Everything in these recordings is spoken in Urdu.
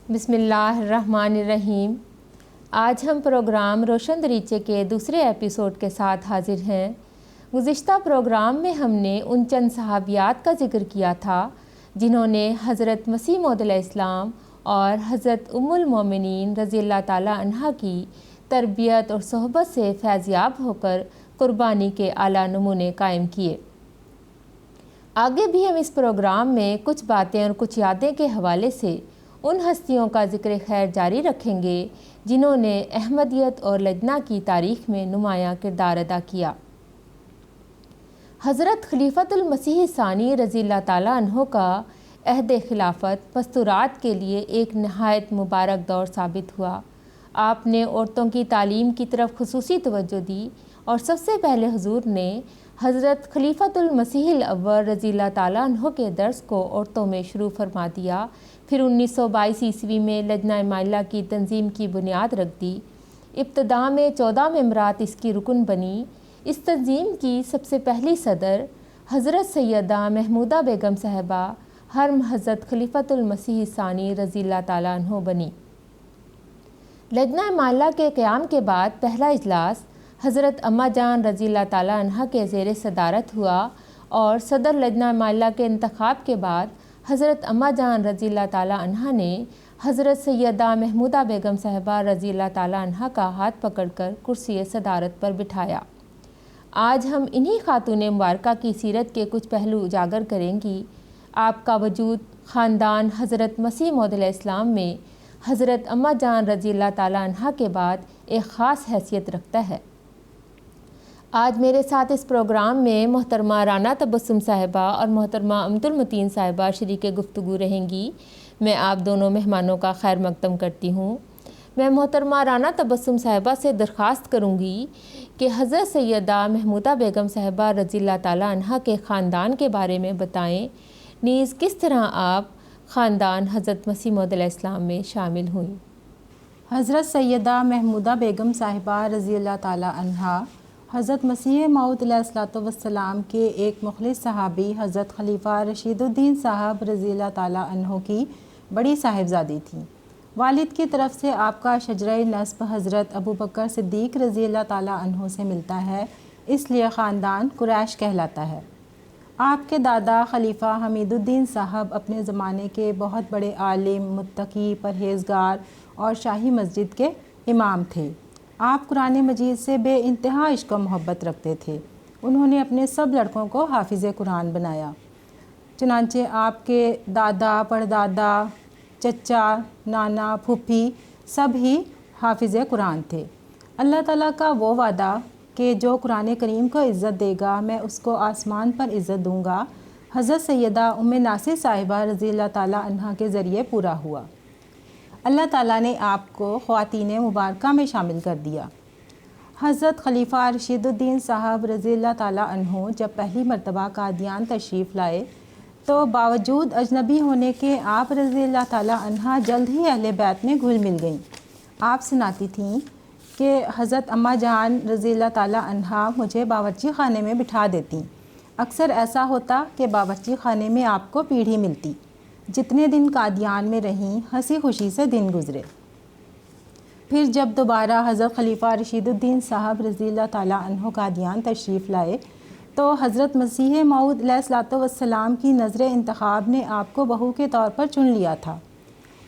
بسم اللہ الرحمن الرحیم۔ آج ہم پروگرام روشن دریچے کے دوسرے ایپیسوڈ کے ساتھ حاضر ہیں۔ گزشتہ پروگرام میں ہم نے ان چند صحابیات کا ذکر کیا تھا جنہوں نے حضرت مسیح موعود علیہ السلام اور حضرت ام المومنین رضی اللہ تعالیٰ عنہا کی تربیت اور صحبت سے فیض یاب ہو کر قربانی کے اعلیٰ نمونے قائم کیے۔ آگے بھی ہم اس پروگرام میں کچھ باتیں اور کچھ یادیں کے حوالے سے ان ہستیوں کا ذکر خیر جاری رکھیں گے جنہوں نے احمدیت اور لجنہ کی تاریخ میں نمایاں کردار ادا کیا۔ حضرت خلیفۃ المسیح ثانی رضی اللہ تعالیٰ عنہ کا عہد خلافت مستورات کے لیے ایک نہایت مبارک دور ثابت ہوا۔ آپ نے عورتوں کی تعلیم کی طرف خصوصی توجہ دی اور سب سے پہلے حضور نے حضرت خلیفۃ المسیح الاول رضی اللہ تعالیٰ عنہ کے درس کو عورتوں میں شروع فرما دیا۔ پھر 1922 عیسوی میں لجنہ مائلہ کی تنظیم کی بنیاد رکھ دی۔ ابتداء میں 14 ممبرات اس کی رکن بنی۔ اس تنظیم کی سب سے پہلی صدر حضرت سیدہ محمودہ بیگم صاحبہ حرم حضرت خلیفۃ المسیح ثانی رضی اللہ تعالیٰ عنہ بنی۔ لجنہ مائلہ کے قیام کے بعد پہلا اجلاس حضرت اماں جان رضی اللہ تعالیٰ عنہ کے زیر صدارت ہوا اور صدر لجنہ مائلہ کے انتخاب کے بعد حضرت اماں جان رضی اللہ تعالیٰ عنہ نے حضرت سیدہ محمودہ بیگم صاحبہ رضی اللہ تعالیٰ عنہ کا ہاتھ پکڑ کر کرسی صدارت پر بٹھایا۔ آج ہم انہی خاتون مبارکہ کی سیرت کے کچھ پہلو اجاگر کریں گی۔ آپ کا وجود خاندان حضرت مسیح موعود علیہ السلام میں حضرت اماں جان رضی اللہ تعالیٰ عنہ کے بعد ایک خاص حیثیت رکھتا ہے۔ آج میرے ساتھ اس پروگرام میں محترمہ رانا تبسم صاحبہ اور محترمہ امت المتین صاحبہ شریک گفتگو رہیں گی۔ میں آپ دونوں مہمانوں کا خیر مقدم کرتی ہوں۔ میں محترمہ رانا تبسم صاحبہ سے درخواست کروں گی کہ حضرت سیدہ محمودہ بیگم صاحبہ رضی اللہ تعالیٰ عنہ کے خاندان کے بارے میں بتائیں، نیز کس طرح آپ خاندان حضرت مسیح موعود علیہ السلام میں شامل ہوئیں۔ حضرت سیدہ محمودہ بیگم صاحبہ رضی اللہ تعالیٰ عنہا حضرت مسیح موعود علیہ السلام کے ایک مخلص صحابی حضرت خلیفہ رشید الدین صاحب رضی اللہ تعالیٰ عنہ کی بڑی صاحبزادی تھیں۔ والد کی طرف سے آپ کا شجرہ نسب حضرت ابو بکر صدیق رضی اللہ تعالیٰ عنہ سے ملتا ہے، اس لیے خاندان قریش کہلاتا ہے۔ آپ کے دادا خلیفہ حمید الدین صاحب اپنے زمانے کے بہت بڑے عالم، متقی، پرہیزگار اور شاہی مسجد کے امام تھے۔ آپ قرآن مجید سے بے انتہا عشق و محبت رکھتے تھے۔ انہوں نے اپنے سب لڑکوں کو حافظ قرآن بنایا۔ چنانچہ آپ کے دادا، پردادا، چچا، نانا، پھوپھی سب ہی حافظ قرآن تھے۔ اللہ تعالیٰ کا وہ وعدہ کہ جو قرآن کریم کو عزت دے گا میں اس کو آسمان پر عزت دوں گا، حضرت سیدہ ام ناصر صاحبہ رضی اللہ تعالیٰ عنہ کے ذریعے پورا ہوا۔ اللہ تعالیٰ نے آپ کو خواتین مبارکہ میں شامل کر دیا۔ حضرت خلیفہ رشید الدین صاحب رضی اللہ تعالیٰ عنہ جب پہلی مرتبہ قادیان تشریف لائے تو باوجود اجنبی ہونے کے آپ رضی اللہ تعالیٰ عنہ جلد ہی اہل بیت میں گھل مل گئیں۔ آپ سناتی تھیں کہ حضرت اماں جان رضی اللہ تعالیٰ عنہ مجھے باورچی خانے میں بٹھا دیتیں۔ اکثر ایسا ہوتا کہ باورچی خانے میں آپ کو پیڑھی ملتی۔ جتنے دن قادیان میں رہیں ہنسی خوشی سے دن گزرے۔ پھر جب دوبارہ حضرت خلیفہ رشید الدین صاحب رضی اللہ تعالیٰ عنہ قادیان تشریف لائے تو حضرت مسیح موعود علیہ السلام کی نظر انتخاب نے آپ کو بہو کے طور پر چن لیا تھا۔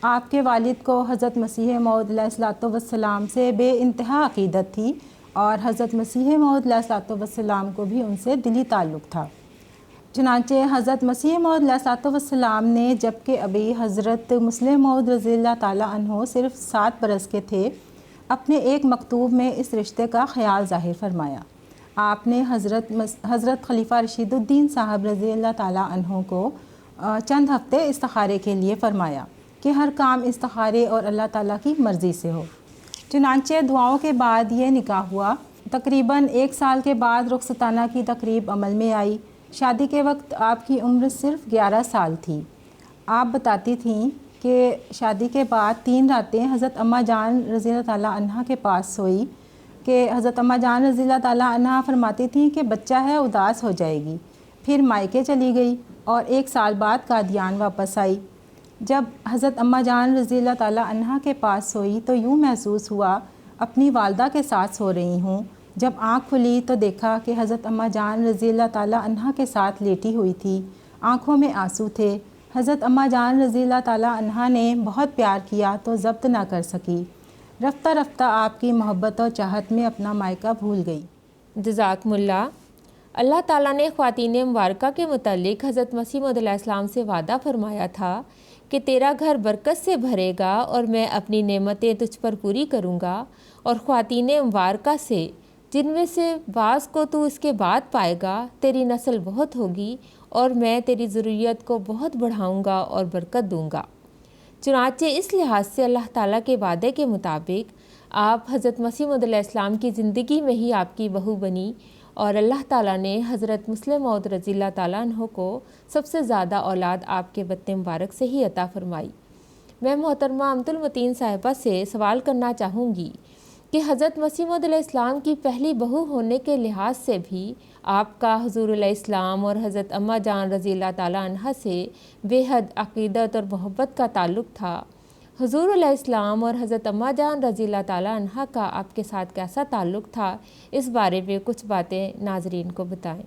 آپ کے والد کو حضرت مسیح موعود علیہ السلام سے بے انتہا عقیدت تھی اور حضرت مسیح موعود علیہ السلام کو بھی ان سے دلی تعلق تھا۔ چنانچہ حضرت مسیح موعود علیہ السلام نے جبکہ ابھی حضرت مسلم موعود رضی اللہ تعالیٰ عنہ صرف 7 برس کے تھے، اپنے ایک مکتوب میں اس رشتے کا خیال ظاہر فرمایا۔ آپ نے حضرت خلیفہ رشید الدین صاحب رضی اللہ تعالیٰ عنہ کو چند ہفتے استخارے کے لیے فرمایا کہ ہر کام استخارے اور اللہ تعالیٰ کی مرضی سے ہو۔ چنانچہ دعاؤں کے بعد یہ نکاح ہوا۔ تقریباً 1 سال کے بعد رخصتانہ کی تقریب عمل میں آئی۔ شادی کے وقت آپ کی عمر صرف 11 سال تھی۔ آپ بتاتی تھیں کہ شادی کے بعد 3 راتیں حضرت اماں جان رضی اللہ تعالیٰ عنہ کے پاس سوئی کہ حضرت اماں جان رضی اللہ تعالیٰ عنہ فرماتی تھیں کہ بچہ ہے اداس ہو جائے گی۔ پھر مائکے چلی گئی اور 1 سال بعد قادیان واپس آئی۔ جب حضرت اماں جان رضی اللہ تعالیٰ عنہا کے پاس سوئی تو یوں محسوس ہوا اپنی والدہ کے ساتھ سو رہی ہوں۔ جب آنکھ کھلی تو دیکھا کہ حضرت اماں جان رضی اللہ تعالیٰ عنہا کے ساتھ لیٹی ہوئی تھی، آنکھوں میں آنسو تھے۔ حضرت اماں جان رضی اللہ تعالیٰ عنہا نے بہت پیار کیا تو ضبط نہ کر سکی، رفتہ رفتہ آپ کی محبت اور چاہت میں اپنا مائکہ بھول گئی۔ جزاکم اللہ۔ اللہ تعالیٰ نے خواتین مبارکہ کے متعلق حضرت مسیح موعود علیہ السلام سے وعدہ فرمایا تھا کہ تیرا گھر برکت سے بھرے گا اور میں اپنی نعمتیں تجھ پر پوری کروں گا، اور خواتین مبارکہ سے جن میں سے بعض کو تو اس کے بعد پائے گا، تیری نسل بہت ہوگی اور میں تیری ذریت کو بہت بڑھاؤں گا اور برکت دوں گا۔ چنانچہ اس لحاظ سے اللہ تعالیٰ کے وعدے کے مطابق آپ حضرت مسیح موعود علیہ السلام کی زندگی میں ہی آپ کی بہو بنی، اور اللہ تعالیٰ نے حضرت مسلم موعود رضی اللہ تعالیٰ عنہ کو سب سے زیادہ اولاد آپ کے بطن مبارک سے ہی عطا فرمائی۔ میں محترمہ امت المتین صاحبہ سے سوال کرنا چاہوں گی کہ حضرت مسیح موعود علیہ السلام کی پہلی بہو ہونے کے لحاظ سے بھی آپ کا حضور علیہ السلام اور حضرت اماں جان رضی اللہ تعالیٰ عنہ سے بے حد عقیدت اور محبت کا تعلق تھا۔ حضور علیہ السلام اور حضرت اماں جان رضی اللہ تعالیٰ عنہ کا آپ کے ساتھ کیسا تعلق تھا، اس بارے میں کچھ باتیں ناظرین کو بتائیں۔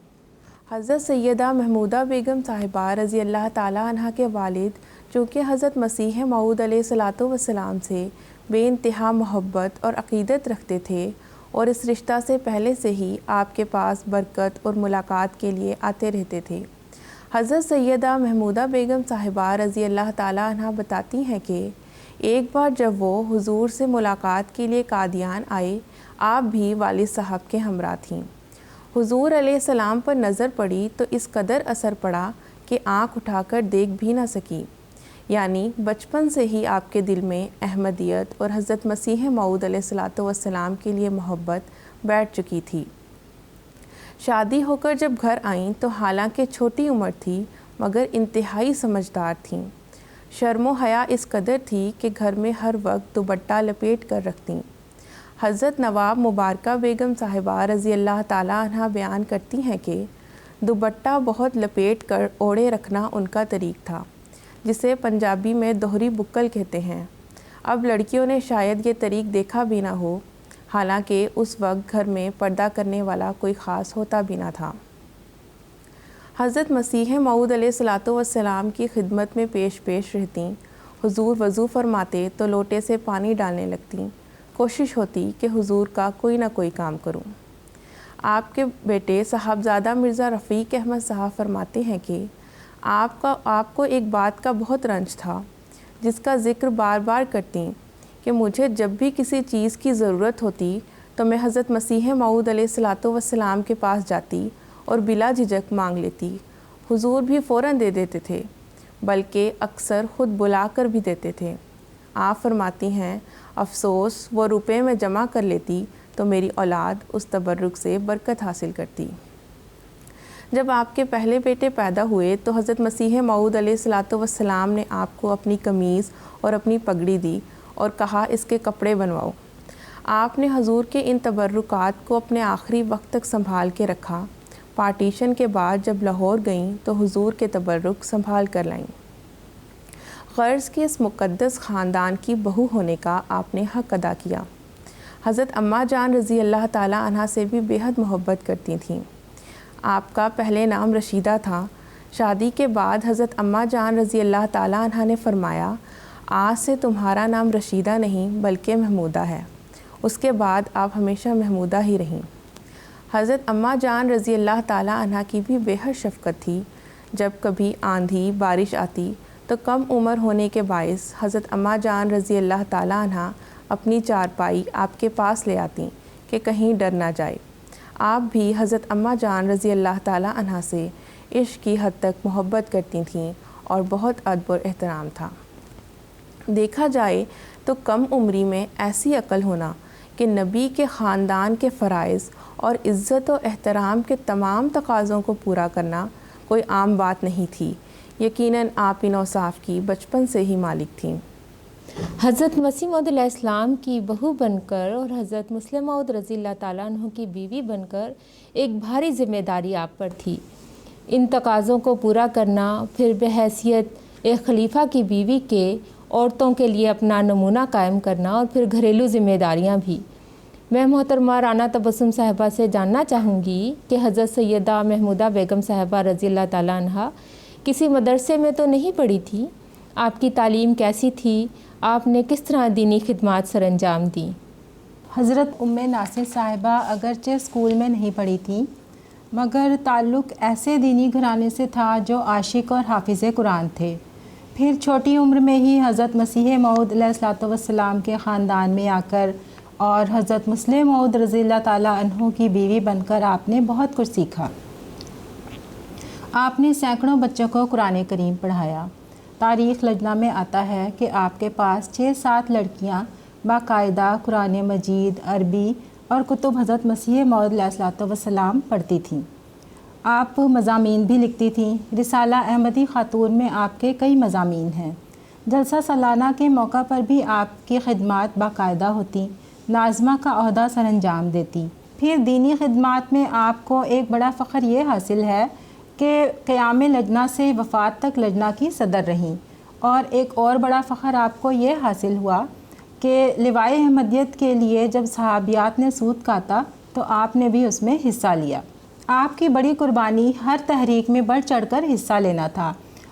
حضرت سیدہ محمودہ بیگم صاحبہ رضی اللہ تعالیٰ عنہ کے والد چونکہ حضرت مسیح موعود علیہ الصلاۃ والسلام سے بے انتہا محبت اور عقیدت رکھتے تھے، اور اس رشتہ سے پہلے سے ہی آپ کے پاس برکت اور ملاقات کے لیے آتے رہتے تھے۔ حضرت سیدہ محمودہ بیگم صاحبہ رضی اللہ تعالیٰ عنہ بتاتی ہیں کہ ایک بار جب وہ حضور سے ملاقات کے لیے قادیان آئے، آپ بھی والد صاحب کے ہمراہ تھیں۔ حضور علیہ السلام پر نظر پڑی تو اس قدر اثر پڑا کہ آنکھ اٹھا کر دیکھ بھی نہ سکی، یعنی بچپن سے ہی آپ کے دل میں احمدیت اور حضرت مسیح موعود علیہ الصلاۃ والسلام کے لیے محبت بیٹھ چکی تھی۔ شادی ہو کر جب گھر آئیں تو حالانکہ چھوٹی عمر تھی مگر انتہائی سمجھدار تھیں۔ شرم و حیا اس قدر تھی کہ گھر میں ہر وقت دوپٹہ لپیٹ کر رکھتیں۔ حضرت نواب مبارکہ بیگم صاحبہ رضی اللہ تعالیٰ عنہ بیان کرتی ہیں کہ دوپٹہ بہت لپیٹ کر اوڑھے رکھنا ان کا طریق تھا، جسے پنجابی میں دوہری بکل کہتے ہیں۔ اب لڑکیوں نے شاید یہ طریق دیکھا بھی نہ ہو، حالانکہ اس وقت گھر میں پردہ کرنے والا کوئی خاص ہوتا بھی نہ تھا۔ حضرت مسیح موعود علیہ الصلاۃ والسلام کی خدمت میں پیش رہتیں۔ حضور وضو فرماتے تو لوٹے سے پانی ڈالنے لگتیں، کوشش ہوتی کہ حضور کا کوئی نہ کوئی کام کروں۔ آپ کے بیٹے صاحبزادہ مرزا رفیق احمد صاحب فرماتے ہیں کہ آپ کو ایک بات کا بہت رنج تھا، جس کا ذکر بار بار کرتیں کہ مجھے جب بھی کسی چیز کی ضرورت ہوتی تو میں حضرت مسیح موعود علیہ الصلاۃ والسلام کے پاس جاتی اور بلا جھجک مانگ لیتی۔ حضور بھی فوراً دے دیتے تھے، بلکہ اکثر خود بلا کر بھی دیتے تھے۔ آپ فرماتی ہیں، افسوس وہ روپے میں جمع کر لیتی تو میری اولاد اس تبرک سے برکت حاصل کرتی۔ جب آپ کے پہلے بیٹے پیدا ہوئے تو حضرت مسیح موعود علیہ الصلاۃ والسلام نے آپ کو اپنی قمیض اور اپنی پگڑی دی اور کہا اس کے کپڑے بنواؤ۔ آپ نے حضور کے ان تبرکات کو اپنے آخری وقت تک سنبھال کے رکھا۔ پارٹیشن کے بعد جب لاہور گئیں تو حضور کے تبرک سنبھال کر لائیں۔ غرض کے اس مقدس خاندان کی بہو ہونے کا آپ نے حق ادا کیا۔ حضرت اماں جان رضی اللہ تعالیٰ عنہ سے بھی بے حد محبت کرتی تھیں۔ آپ کا پہلے نام رشیدہ تھا۔ شادی کے بعد حضرت اماں جان رضی اللہ تعالیٰ عنہ نے فرمایا، آج سے تمہارا نام رشیدہ نہیں بلکہ محمودہ ہے۔ اس کے بعد آپ ہمیشہ محمودہ ہی رہیں۔ حضرت اماں جان رضی اللہ تعالیٰ عنہ کی بھی بے حد شفقت تھی۔ جب کبھی آندھی بارش آتی تو کم عمر ہونے کے باعث حضرت اماں جان رضی اللہ تعالیٰ عنہ اپنی چارپائی آپ کے پاس لے آتیں کہ کہیں ڈر نہ جائے۔ آپ بھی حضرت اماں جان رضی اللہ تعالیٰ عنہ سے عشق کی حد تک محبت کرتی تھیں اور بہت ادب و احترام تھا۔ دیکھا جائے تو کم عمری میں ایسی عقل ہونا کہ نبی کے خاندان کے فرائض اور عزت و احترام کے تمام تقاضوں کو پورا کرنا کوئی عام بات نہیں تھی۔ یقیناً آپ ان اوصاف کی بچپن سے ہی مالک تھیں۔ حضرت مسیح موعود علیہ السلام کی بہو بن کر اور حضرت مسلم موعود رضی اللہ تعالیٰ عنہ کی بیوی بن کر ایک بھاری ذمہ داری آپ پر تھی۔ ان تقاضوں کو پورا کرنا، پھر بحیثیت ایک خلیفہ کی بیوی کے عورتوں کے لیے اپنا نمونہ قائم کرنا اور پھر گھریلو ذمہ داریاں بھی۔ میں محترمہ رانا تبسم صاحبہ سے جاننا چاہوں گی کہ حضرت سیدہ محمودہ بیگم صاحبہ رضی اللہ تعالیٰ عنہ کسی مدرسے میں تو نہیں پڑھی تھی، آپ کی تعلیم کیسی تھی؟ آپ نے کس طرح دینی خدمات سر انجام دیں؟ حضرت ناصر صاحبہ اگرچہ اسکول میں نہیں پڑھی تھیں، مگر تعلق ایسے دینی گھرانے سے تھا جو عاشق اور حافظ قرآن تھے۔ پھر چھوٹی عمر میں ہی حضرت مسیح موعود علیہ الصلوۃ والسلام کے خاندان میں آ کر اور حضرت مسلم موعود رضی اللہ تعالیٰ عنہ کی بیوی بن کر آپ نے بہت کچھ سیکھا۔ آپ نے سینکڑوں بچوں کو قرآن کریم پڑھایا۔ تاریخ لجنہ میں آتا ہے کہ آپ کے پاس 6-7 لڑکیاں باقاعدہ قرآن مجید، عربی اور کتب حضرت مسیح موعود علیہ الصلوۃ والسلام پڑھتی تھیں۔ آپ مضامین بھی لکھتی تھیں۔ رسالہ احمدی خاتون میں آپ کے کئی مضامین ہیں۔ جلسہ سالانہ کے موقع پر بھی آپ کی خدمات باقاعدہ ہوتی، ناظمہ کا عہدہ سر انجام دیتی۔ پھر دینی خدمات میں آپ کو ایک بڑا فخر یہ حاصل ہے کہ قیام لجنہ سے وفات تک لجنہ کی صدر رہیں، اور ایک اور بڑا فخر آپ کو یہ حاصل ہوا کہ لوائے احمدیت کے لیے جب صحابیات نے سوت کاتا تو آپ نے بھی اس میں حصہ لیا۔ آپ کی بڑی قربانی ہر تحریک میں بڑھ چڑھ کر حصہ لینا تھا۔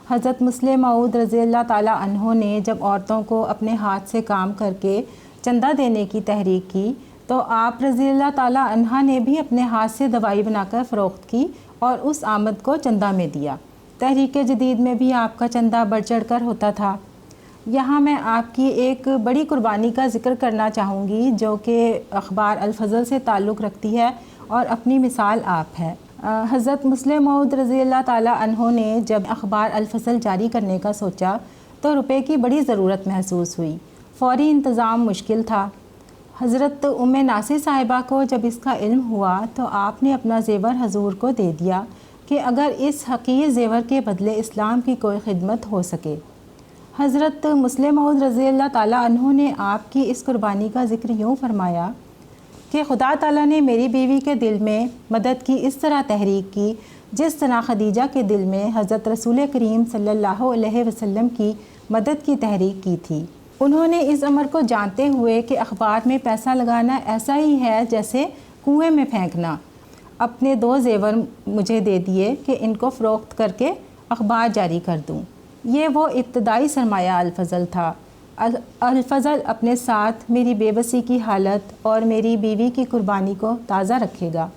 حضرت مسلم موعود رضی اللہ تعالیٰ عنہ نے جب عورتوں کو اپنے ہاتھ سے کام کر کے چندہ دینے کی تحریک کی تو آپ رضی اللہ تعالیٰ عنہ نے بھی اپنے ہاتھ سے دوائی بنا کر فروخت کی اور اس آمد کو چندہ میں دیا۔ تحریک جدید میں بھی آپ کا چندہ بڑھ چڑھ کر ہوتا تھا۔ یہاں میں آپ کی ایک بڑی قربانی کا ذکر کرنا چاہوں گی جو کہ اخبار الفضل سے تعلق رکھتی ہے اور اپنی مثال آپ ہے۔ حضرت مسلم موعود رضی اللہ تعالیٰ عنہ نے جب اخبار الفضل جاری کرنے کا سوچا تو روپے کی بڑی ضرورت محسوس ہوئی۔ فوری انتظام مشکل تھا۔ حضرت ناصر صاحبہ کو جب اس کا علم ہوا تو آپ نے اپنا زیور حضور کو دے دیا کہ اگر اس حقیر زیور کے بدلے اسلام کی کوئی خدمت ہو سکے۔ حضرت مسلم موعود رضی اللہ تعالیٰ عنہ نے آپ کی اس قربانی کا ذکر یوں فرمایا کہ خدا تعالیٰ نے میری بیوی کے دل میں مدد کی اس طرح تحریک کی جس طرح خدیجہ کے دل میں حضرت رسول کریم صلی اللہ علیہ وسلم کی مدد کی تحریک کی تھی۔ انہوں نے اس امر کو جانتے ہوئے کہ اخبار میں پیسہ لگانا ایسا ہی ہے جیسے کنویں میں پھینکنا، اپنے 2 زیور مجھے دے دیے کہ ان کو فروخت کر کے اخبار جاری کر دوں۔ یہ وہ ابتدائی سرمایہ الفضل تھا۔ الفضل اپنے ساتھ میری بے بسی کی حالت اور میری بیوی کی قربانی کو تازہ رکھے گا۔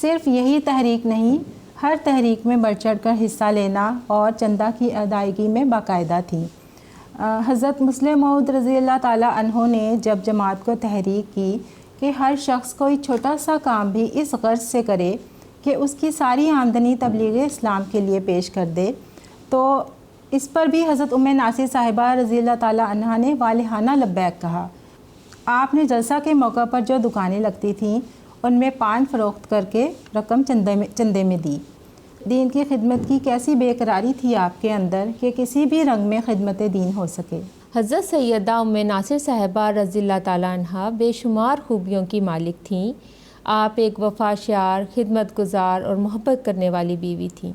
صرف یہی تحریک نہیں، ہر تحریک میں بڑھ چڑھ کر حصہ لینا اور چندہ کی ادائیگی میں باقاعدہ تھی۔ حضرت مسلم موعود رضی اللہ تعالیٰ عنہ نے جب جماعت کو تحریک کی کہ ہر شخص کوئی چھوٹا سا کام بھی اس غرض سے کرے کہ اس کی ساری آمدنی تبلیغ اسلام کے لیے پیش کر دے، تو اس پر بھی حضرت ناصر صاحبہ رضی اللہ تعالیٰ عنہ نے والہانہ لبیک کہا۔ آپ نے جلسہ کے موقع پر جو دکانیں لگتی تھیں ان میں پان فروخت کر کے رقم چندے میں دی۔ دین کی خدمت کی کیسی بے قراری تھی آپ کے اندر کہ کسی بھی رنگ میں خدمت دین ہو سکے۔ حضرت سیدہ ناصر صاحبہ رضی اللہ تعالیٰ عنہ بے شمار خوبیوں کی مالک تھیں۔ آپ ایک وفاشار، خدمت گزار اور محبت کرنے والی بیوی تھیں۔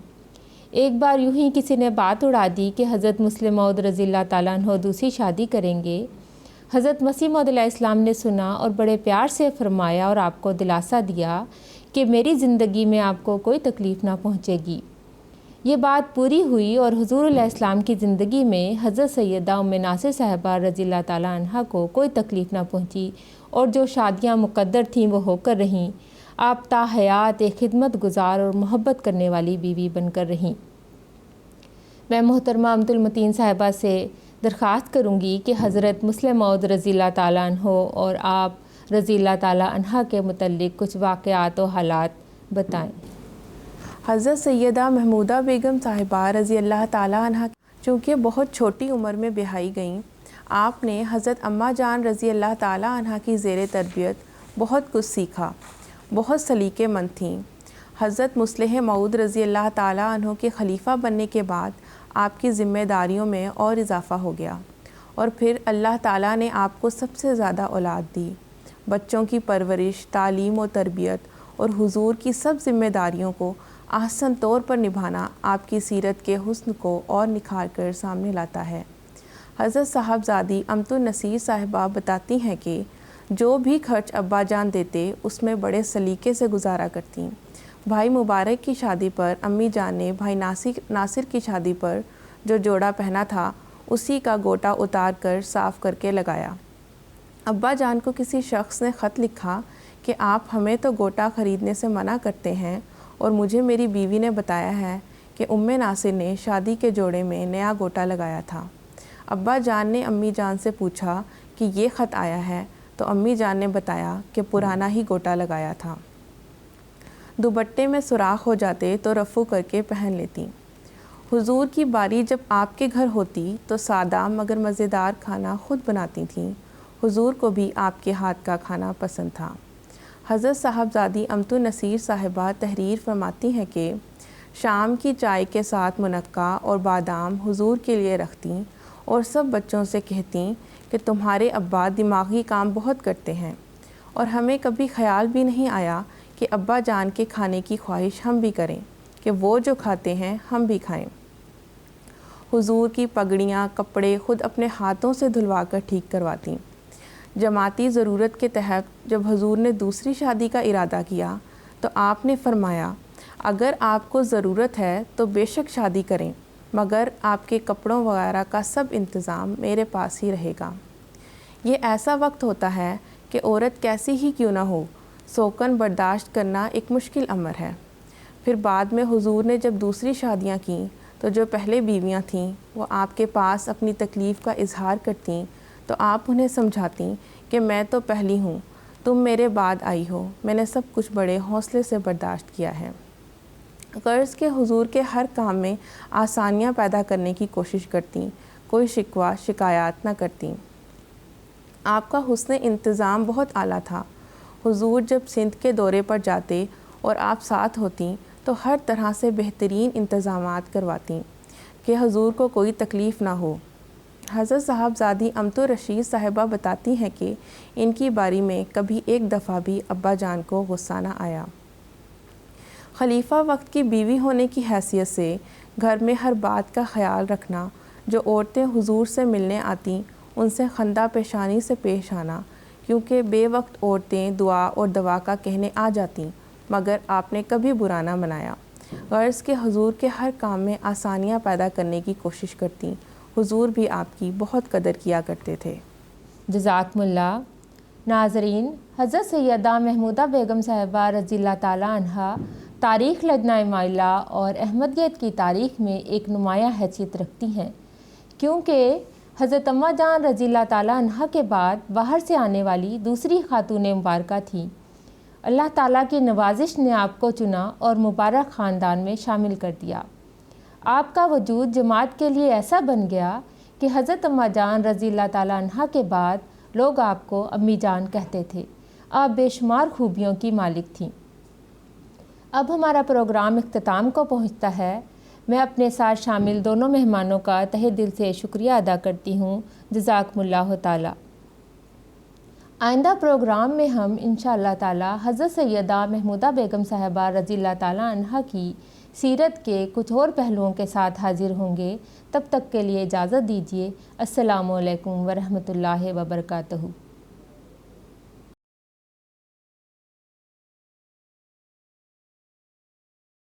ایک بار یوں ہی کسی نے بات اڑا دی کہ حضرت مسلم موعود رضی اللہ تعالیٰ عنہ دوسری شادی کریں گے۔ حضرت مسیح موعود علیہ السلام نے سنا اور بڑے پیار سے فرمایا اور آپ کو دلاسا دیا کہ میری زندگی میں آپ کو کوئی تکلیف نہ پہنچے گی۔ یہ بات پوری ہوئی اور حضور علیہ السلام کی زندگی میں حضرت سیدہ ناصر صاحبہ رضی اللہ تعالیٰ عنہ کو کوئی تکلیف نہ پہنچی اور جو شادیاں مقدر تھیں وہ ہو کر رہیں۔ آپ تا حیات ایک خدمت گزار اور محبت کرنے والی بیوی بن کر رہیں۔ میں محترمہ عبد المتین صاحبہ سے درخواست کروں گی کہ حضرت مسلم موعود رضی اللہ تعالیٰ عنہ اور آپ رضی اللہ تعالیٰ عنہ کے متعلق کچھ واقعات و حالات بتائیں۔ حضرت سیدہ محمودہ بیگم صاحبہ رضی اللہ تعالیٰ عنہ چونکہ بہت چھوٹی عمر میں بیاہی گئیں، آپ نے حضرت اماں جان رضی اللہ تعالیٰ عنہ کی زیر تربیت بہت کچھ سیکھا، بہت سلیقے مند تھیں۔ حضرت مسلح موعود رضی اللہ تعالیٰ عنہ کے خلیفہ بننے کے بعد آپ کی ذمہ داریوں میں اور اضافہ ہو گیا، اور پھر اللہ تعالیٰ نے آپ کو سب سے زیادہ اولاد دی۔ بچوں کی پرورش، تعلیم و تربیت اور حضور کی سب ذمہ داریوں کو احسن طور پر نبھانا آپ کی سیرت کے حسن کو اور نکھار کر سامنے لاتا ہے۔ حضرت صاحبزادی امت النصیر صاحبہ بتاتی ہیں کہ جو بھی خرچ ابا جان دیتے اس میں بڑے سلیقے سے گزارا کرتیں۔ بھائی مبارک کی شادی پر امی جان نے بھائی ناصر کی شادی پر جو جوڑا پہنا تھا اسی کا گوٹا اتار کر صاف کر کے لگایا۔ ابا جان کو کسی شخص نے خط لکھا کہ آپ ہمیں تو گوٹا خریدنے سے منع کرتے ہیں اور مجھے میری بیوی نے بتایا ہے کہ ناصر نے شادی کے جوڑے میں نیا گوٹا لگایا تھا۔ ابا جان نے امی جان سے پوچھا کہ یہ خط آیا ہے تو امی جان نے بتایا کہ پرانا ہی گوٹا لگایا تھا۔ دوپٹے میں سوراخ ہو جاتے تو رفو کر کے پہن لیتی۔ حضور کی باری جب آپ کے گھر ہوتی تو سادہ مگر مزیدار کھانا خود بناتی تھیں۔ حضور کو بھی آپ کے ہاتھ کا کھانا پسند تھا۔ حضرت صاحبزادی امت النصیر صاحبہ تحریر فرماتی ہیں کہ شام کی چائے کے ساتھ منقہ اور بادام حضور کے لیے رکھتیں اور سب بچوں سے کہتیں کہ تمہارے ابا دماغی کام بہت کرتے ہیں، اور ہمیں کبھی خیال بھی نہیں آیا کہ ابا جان کے کھانے کی خواہش ہم بھی کریں کہ وہ جو کھاتے ہیں ہم بھی کھائیں۔ حضور کی پگڑیاں کپڑے خود اپنے ہاتھوں سے دھلوا کر ٹھیک کرواتیں۔ جماعتی ضرورت کے تحت جب حضور نے دوسری شادی کا ارادہ کیا تو آپ نے فرمایا اگر آپ کو ضرورت ہے تو بے شک شادی کریں، مگر آپ کے کپڑوں وغیرہ کا سب انتظام میرے پاس ہی رہے گا۔ یہ ایسا وقت ہوتا ہے کہ عورت کیسی ہی کیوں نہ ہو، سوکن برداشت کرنا ایک مشکل امر ہے۔ پھر بعد میں حضور نے جب دوسری شادیاں کیں تو جو پہلے بیویاں تھیں وہ آپ کے پاس اپنی تکلیف کا اظہار کرتیں تو آپ انہیں سمجھاتیں کہ میں تو پہلی ہوں، تم میرے بعد آئی ہو، میں نے سب کچھ بڑے حوصلے سے برداشت کیا ہے۔ غرض کے حضور کے ہر کام میں آسانیاں پیدا کرنے کی کوشش کرتیں، کوئی شکوہ شکایات نہ کرتیں۔ آپ کا حسن انتظام بہت اعلیٰ تھا۔ حضور جب سندھ کے دورے پر جاتے اور آپ ساتھ ہوتیں تو ہر طرح سے بہترین انتظامات کرواتیں کہ حضور کو کوئی تکلیف نہ ہو۔ حضرت صاحبزادی امت الرشید صاحبہ بتاتی ہیں کہ ان کی باری میں کبھی ایک دفعہ بھی ابا جان کو غصہ نہ آیا۔ خلیفہ وقت کی بیوی ہونے کی حیثیت سے گھر میں ہر بات کا خیال رکھنا، جو عورتیں حضور سے ملنے آتیں ان سے خندہ پیشانی سے پیش آنا، کیونکہ بے وقت عورتیں دعا اور دوا کا کہنے آ جاتیں، مگر آپ نے کبھی برا نہ منایا۔ غرض کہ حضور کے ہر کام میں آسانیاں پیدا کرنے کی کوشش کرتیں۔ حضور بھی آپ کی بہت قدر کیا کرتے تھے۔ جزاکم اللہ۔ ناظرین، حضرت سیدہ محمودہ بیگم صاحبہ رضی اللہ تعالیٰ عنہا تاریخ لجنہ مائلہ اور احمدیت کی تاریخ میں ایک نمایاں حیثیت رکھتی ہیں، کیونکہ حضرت اماں جان رضی اللہ تعالیٰ عنہا کے بعد باہر سے آنے والی دوسری خاتون مبارکہ تھیں۔ اللہ تعالیٰ کی نوازش نے آپ کو چنا اور مبارک خاندان میں شامل کر دیا۔ آپ کا وجود جماعت کے لیے ایسا بن گیا کہ حضرت اماں جان رضی اللہ تعالیٰ عنہا کے بعد لوگ آپ کو امی جان کہتے تھے۔ آپ بے شمار خوبیوں کی مالک تھیں۔ اب ہمارا پروگرام اختتام کو پہنچتا ہے۔ میں اپنے ساتھ شامل دونوں مہمانوں کا تہہ دل سے شکریہ ادا کرتی ہوں۔ جزاکم اللہ تعالیٰ۔ آئندہ پروگرام میں ہم انشاءاللہ تعالیٰ حضرت سیدہ محمودہ بیگم صاحبہ رضی اللہ تعالیٰ عنہا کی سیرت کے کچھ اور پہلوؤں کے ساتھ حاضر ہوں گے۔ تب تک کے لیے اجازت دیجیے۔ السلام علیکم ورحمۃ اللہ وبرکاتہ۔